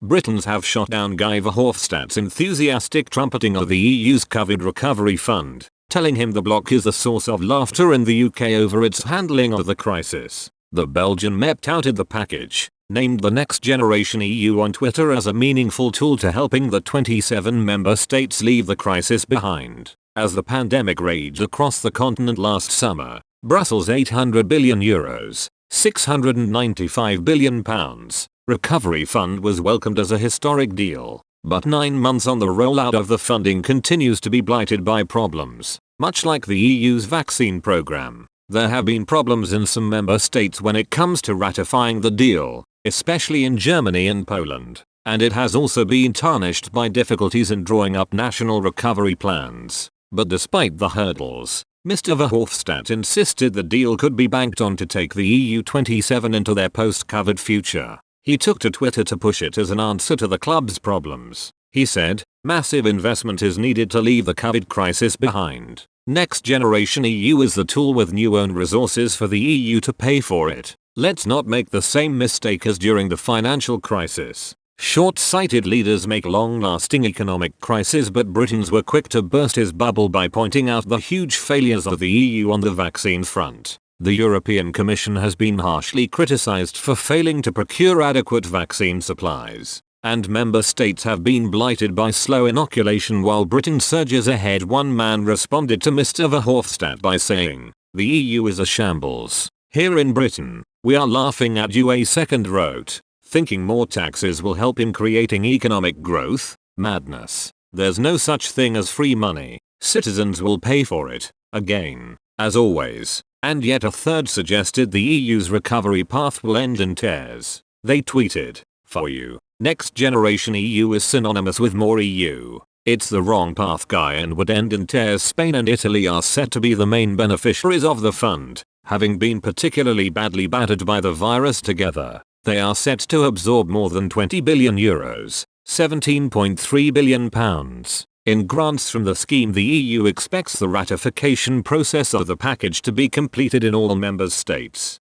Britons have shot down Guy Verhofstadt's enthusiastic trumpeting of the EU's COVID recovery fund, telling him the bloc is a source of laughter in the UK over its handling of the crisis. The Belgian MEP touted the package, named the Next Generation EU on Twitter as a meaningful tool to helping the 27 member states leave the crisis behind. As the pandemic raged across the continent last summer, Brussels' €800 billion, £695 billion recovery fund was welcomed as a historic deal. But 9 months on, the rollout of the funding continues to be blighted by problems. Much like the EU's vaccine program, there have been problems in some member states when it comes to ratifying the deal, especially in Germany and Poland. And it has also been tarnished by difficulties in drawing up national recovery plans. But despite the hurdles, Mr. Verhofstadt insisted the deal could be banked on to take the EU 27 into their post-COVID future. He took to Twitter to push it as an answer to the club's problems. He said, "Massive investment is needed to leave the COVID crisis behind. Next Generation EU is the tool with new own resources for the EU to pay for it. Let's not make the same mistake as during the financial crisis. Short-sighted leaders make long-lasting economic crises, but Britons were quick to burst his bubble by pointing out the huge failures of the EU on the vaccine front. The European Commission has been harshly criticized for failing to procure adequate vaccine supplies, and member states have been blighted by slow inoculation while Britain surges ahead." One man responded to Mr. Verhofstadt by saying, "The EU is a shambles. Here in Britain, we are laughing at you." A second wrote, "Thinking more taxes will help in creating economic growth? Madness. There's no such thing as free money. Citizens will pay for it, again, as always." And yet a third suggested the EU's recovery path will end in tears. They tweeted, "For you, Next Generation EU is synonymous with more EU. It's the wrong path, Guy, and would end in tears." Spain and Italy are set to be the main beneficiaries of the fund, having been particularly badly battered by the virus. Together, they are set to absorb more than €20 billion, £17.3 billion, in grants from the scheme. The EU expects the ratification process of the package to be completed in all member states